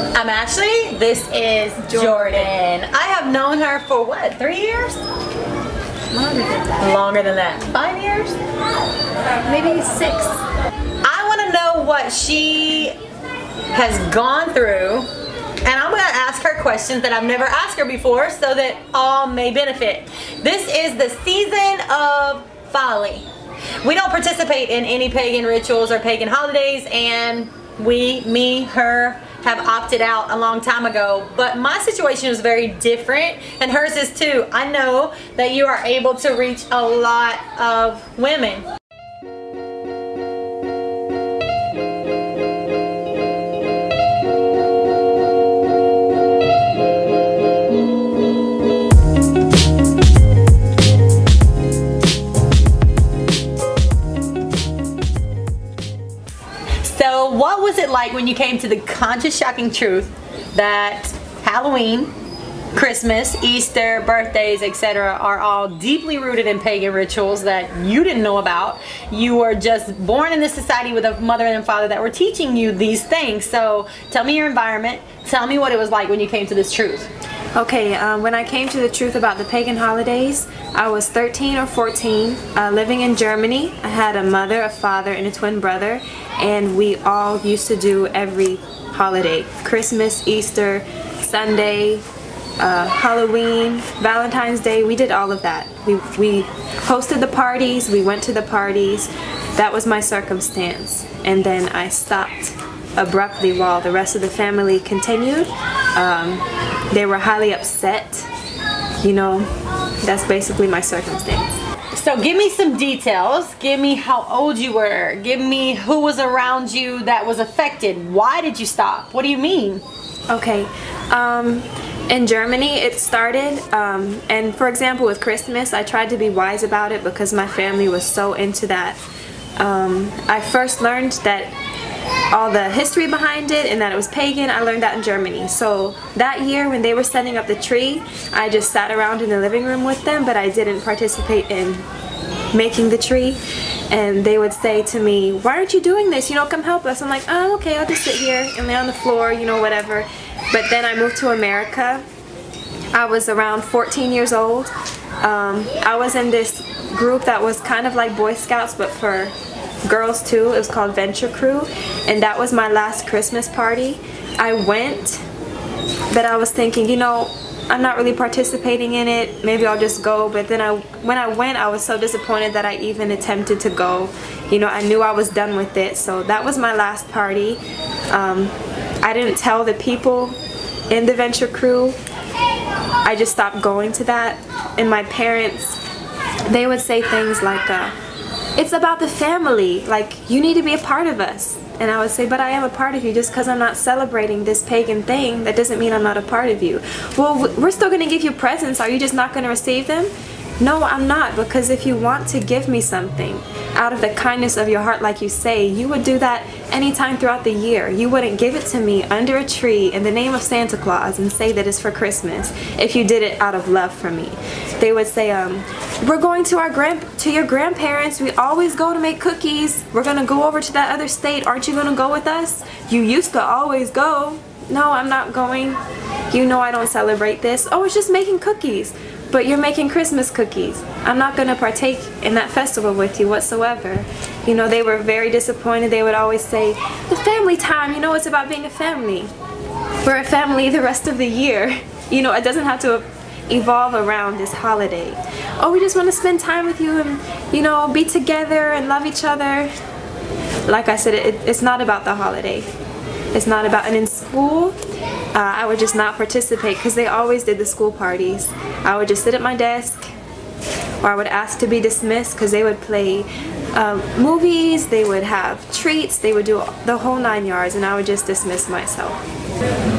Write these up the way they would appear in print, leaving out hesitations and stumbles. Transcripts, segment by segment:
I'm Ashley. This is Jordan. I have known her for what, 3 years? Longer than that. Longer than that. 5 years? Maybe 6. I want to know what she has gone through, and I'm going to ask her questions that I've never asked her before so that all may benefit. This is the season of folly. We don't participate in any pagan rituals or pagan holidays, and her, have opted out a long time ago, but my situation is very different and hers is too. I know that you are able to reach a lot of women. So what was it like when you came to the conscious, shocking truth that Halloween, Christmas, Easter, birthdays, etc. are all deeply rooted in pagan rituals that you didn't know about? You were just born in this society with a mother and father that were teaching you these things. So tell me your environment. Tell me what it was like when you came to this truth. Okay, when I came to the truth about the pagan holidays, I was 13 or 14, living in Germany. I had a mother, a father, and a twin brother, and we all used to do every holiday. Christmas, Easter, Sunday, Halloween, Valentine's Day. We did all of that. We hosted the parties, we went to the parties. That was my circumstance. And then I stopped abruptly while the rest of the family continued. They were highly upset. You know, that's basically my circumstance. So give me some details. Give me how old you were. Give me who was around you that was affected. Why did you stop? What do you mean? Okay. In Germany it started, and for example with Christmas, I tried to be wise about it because my family was so into that. I first learned that all the history behind it and that it was pagan. I learned that in Germany. So that year when they were setting up the tree, I just sat around in the living room with them, but I didn't participate in making the tree. And they would say to me, why aren't you doing this? You know, come help us. I'm like, oh, okay, I'll just sit here and lay on the floor, you know, whatever. But then I moved to America. I was around 14 years old. I was in this group that was kind of like Boy Scouts, but for girls too. It was called Venture Crew, and that was my last Christmas party. I went, but I was thinking, you know, I'm not really participating in it. Maybe I'll just go. But then when I went, I was so disappointed that I even attempted to go. You know, I knew I was done with it. So that was my last party. I didn't tell the people in the Venture Crew. I just stopped going to that. And my parents, they would say things like, it's about the family, like you need to be a part of us. And I would say, but I am a part of you. Just because I'm not celebrating this pagan thing, that doesn't mean I'm not a part of you. Well, we're still going to give you presents. Are you just not going to receive them? No, I'm not, because if you want to give me something out of the kindness of your heart, like you say, you would do that anytime throughout the year. You wouldn't give it to me under a tree in the name of Santa Claus and say that it's for Christmas if you did it out of love for me. They would say, we're going to your grandparents. We always go to make cookies. We're going to go over to that other state. Aren't you going to go with us? You used to always go. No, I'm not going. You know I don't celebrate this. Oh, it's just making cookies. But you're making Christmas cookies. I'm not going to partake in that festival with you whatsoever. You know, they were very disappointed. They would always say, the family time, you know, it's about being a family. We're a family the rest of the year. You know, it doesn't have to evolve around this holiday. Oh, we just want to spend time with you and, you know, be together and love each other. Like I said, it's not about the holiday. It's not about, and in school, I would just not participate because they always did the school parties. I would just sit at my desk, or I would ask to be dismissed because they would play movies, they would have treats, they would do the whole 9 yards, and I would just dismiss myself.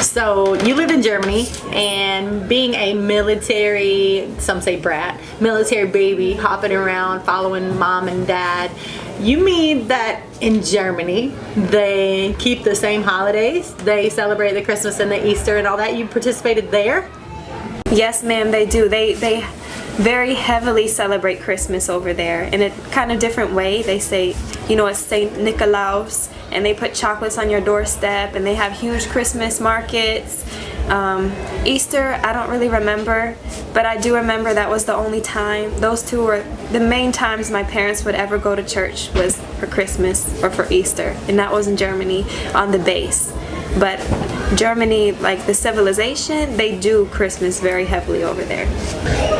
So you live in Germany, and being a military, some say brat, military baby, hopping around, following mom and dad, you mean that in Germany they keep the same holidays? They celebrate the Christmas and the Easter and all that? You participated there? Yes, ma'am, they do. They very heavily celebrate Christmas over there in a kind of different way. They say, you know, it's Saint Nicolaus, and they put chocolates on your doorstep, and they have huge Christmas markets. Easter, I don't really remember, but I do remember that was the only time. Those two were the main times my parents would ever go to church, was for Christmas or for Easter, and that was in Germany on the base. But Germany, like the civilization, they do Christmas very heavily over there.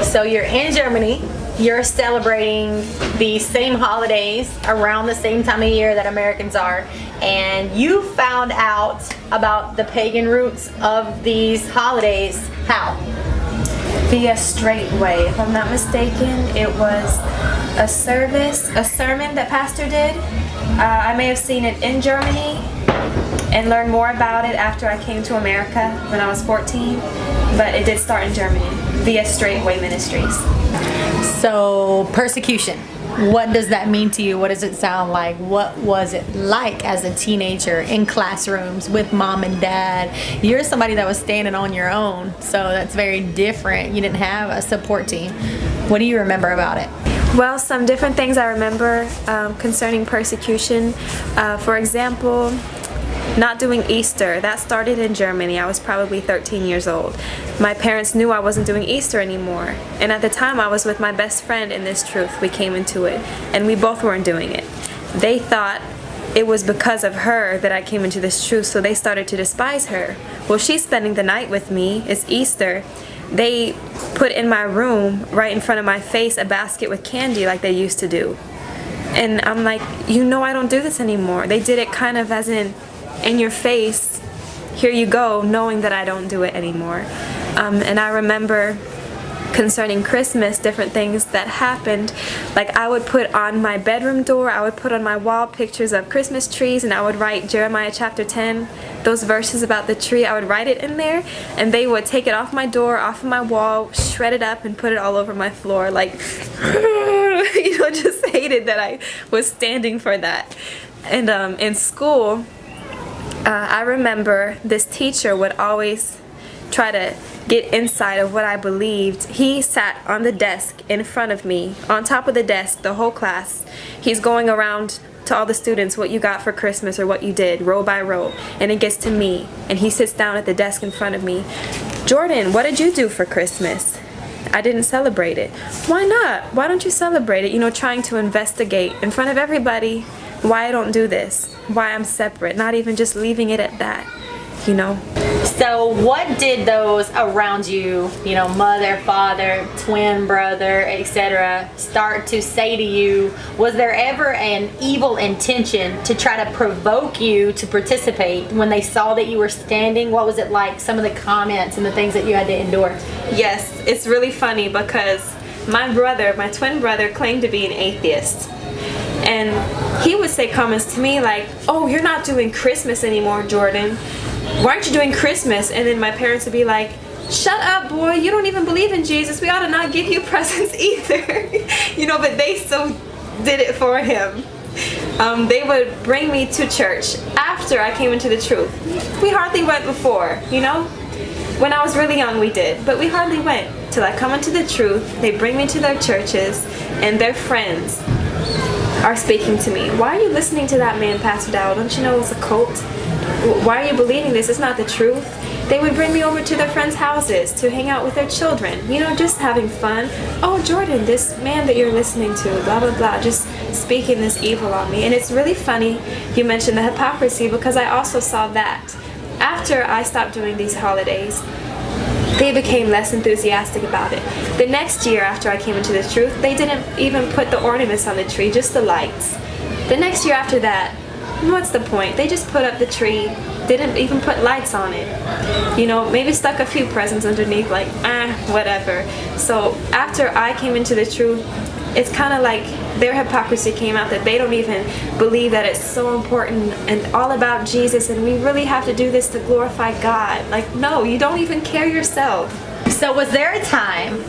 So you're in Germany, you're celebrating the same holidays around the same time of year that Americans are, and you found out about the pagan roots of these holidays. How? Via straight way. If I'm not mistaken, it was a sermon that Pastor did. I may have seen it in Germany and learned more about it after I came to America when I was 14, but it did start in Germany via Straight Way Ministries. So persecution, what does that mean to you? What does it sound like? What was it like as a teenager in classrooms with mom and dad? You're somebody that was standing on your own, so that's very different. You didn't have a support team. What do you remember about it? Well, some different things I remember concerning persecution. For example, not doing Easter. That started in Germany. I was probably 13 years old. My parents knew I wasn't doing Easter anymore. And at the time I was with my best friend in this truth. We came into it and we both weren't doing it. They thought it was because of her that I came into this truth, so they started to despise her. Well, she's spending the night with me. It's Easter. They put in my room, right in front of my face, a basket with candy like they used to do. And I'm like, you know I don't do this anymore. They did it kind of as in your face, here you go, knowing that I don't do it anymore. And I remember concerning Christmas, different things that happened. Like I would put on my bedroom door, I would put on my wall pictures of Christmas trees, and I would write Jeremiah chapter 10, those verses about the tree, I would write it in there, and they would take it off my door, off of my wall, shred it up and put it all over my floor, like, just hated that I was standing for that. And in school, I remember this teacher would always try to get inside of what I believed. He sat on the desk in front of me, on top of the desk, the whole class. He's going around to all the students what you got for Christmas or what you did, row by row. And it gets to me, and he sits down at the desk in front of me. Jordan, what did you do for Christmas? I didn't celebrate it. Why not? Why don't you celebrate it? Trying to investigate in front of everybody why I don't do this, why I'm separate, not even just leaving it at that, So what did those around you, mother, father, twin brother, etc., start to say to you? Was there ever an evil intention to try to provoke you to participate when they saw that you were standing? What was it like, some of the comments and the things that you had to endure? Yes, it's really funny because my twin brother claimed to be an atheist. And he would say comments to me like, oh, you're not doing Christmas anymore, Jordan. Why aren't you doing Christmas? And then my parents would be like, shut up, boy, you don't even believe in Jesus. We ought to not give you presents either. But they still did it for him. They would bring me to church after I came into the truth. We hardly went before, When I was really young we did, but we hardly went till I come into the truth. They bring me to their churches and their friends are speaking to me. Why are you listening to that man, Pastor Dowell? Don't you know it's a cult? Why are you believing this? It's not the truth. They would bring me over to their friends' houses to hang out with their children, just having fun. Oh, Jordan, this man that you're listening to, blah, blah, blah, just speaking this evil on me. And it's really funny you mentioned the hypocrisy, because I also saw that. After I stopped doing these holidays, they became less enthusiastic about it. The next year after I came into the truth, they didn't even put the ornaments on the tree, just the lights. The next year after that, what's the point? They just put up the tree, didn't even put lights on it. Maybe stuck a few presents underneath, like, whatever. So after I came into the truth, it's kind of like their hypocrisy came out, that they don't even believe that it's so important and all about Jesus, and we really have to do this to glorify God. Like, no, you don't even care yourself. So was there a time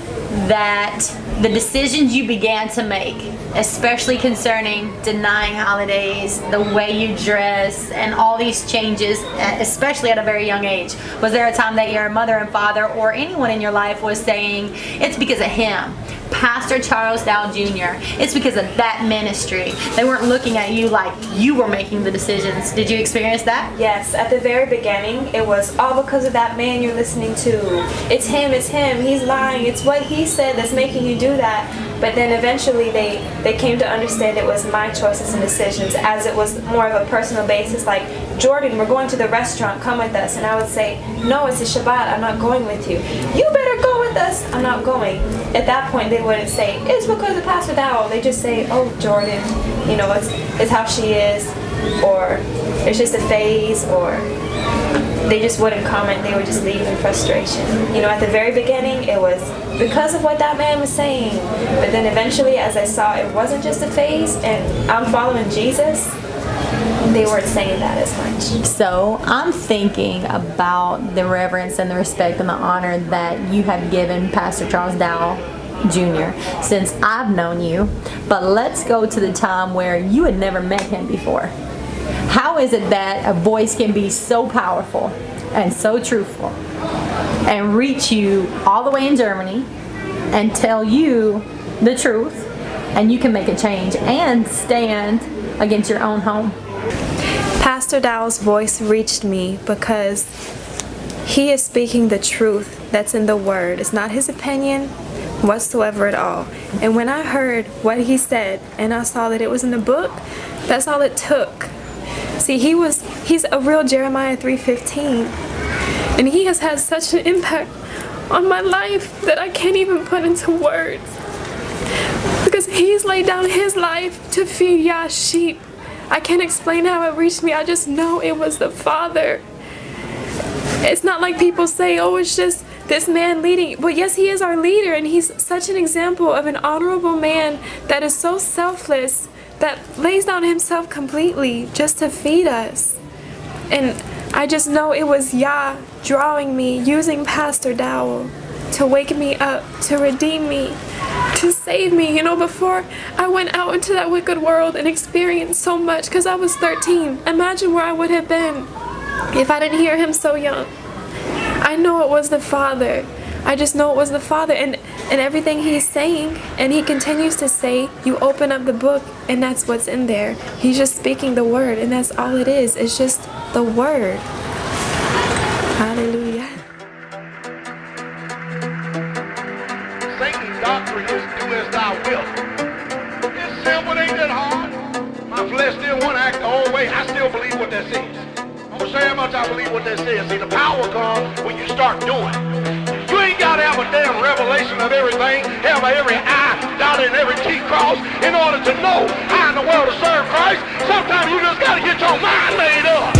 that the decisions you began to make, especially concerning denying holidays, the way you dress, and all these changes, especially at a very young age, was there a time that your mother and father or anyone in your life was saying, it's because of him, Pastor Charles Dowell Jr. It's because of that ministry. They weren't looking at you like you were making the decisions. Did you experience that? Yes, at the very beginning, it was all because of that man you're listening to. It's him, he's lying, it's what he said that's making you do that. But then eventually they came to understand it was my choices and decisions, as it was more of a personal basis, like, Jordan, we're going to the restaurant, come with us. And I would say, no, it's a Shabbat, I'm not going with you. You better go with us, I'm not going. At that point, they wouldn't say, it's because of Pastor Dowell. They just say, oh, Jordan, you know, it's how she is, or it's just a phase, or they just wouldn't comment. They would just leave in frustration. You know, at the very beginning, it was because of what that man was saying. But then eventually, as I saw it wasn't just a phase, and I'm following Jesus, they weren't saying that as much. So I'm thinking about the reverence and the respect and the honor that you have given Pastor Charles Dowell Jr. since I've known you. But let's go to the time where you had never met him before. How is it that a voice can be so powerful and so truthful and reach you all the way in Germany and tell you the truth, and you can make a change and stand against your own home? Pastor Dowell's voice reached me because he is speaking the truth that's in the Word. It's not his opinion whatsoever at all. And when I heard what he said and I saw that it was in the book, that's all it took. See, he's a real Jeremiah 3:15, and he has had such an impact on my life that I can't even put into words, because he's laid down his life to feed Yah's sheep. I can't explain how it reached me. I just know it was the Father. It's not like people say, oh, it's just this man leading. But yes, he is our leader, and he's such an example of an honorable man that is so selfless, that lays down himself completely just to feed us. And I just know it was Yah drawing me, using Pastor Dowell to wake me up, to redeem me, to save me. You know, before I went out into that wicked world and experienced so much, because I was 13. Imagine where I would have been if I didn't hear him so young. I know it was the Father. I just know it was the Father, and everything he's saying, and he continues to say, you open up the book and that's what's in there. He's just speaking the word, and that's all it is. It's just the word. Hallelujah. Satan's doctrine is do as thou wilt. It's simple, it ain't that hard. My flesh still want to act the old way. I still believe what that says. I'm going to say how much I believe what that says. See, the power comes when you start doing. You ain't got to have a damn revelation of everything, have every I dotted and every T crossed in order to know how in the world to serve Christ. Sometimes you just got to get your mind made up.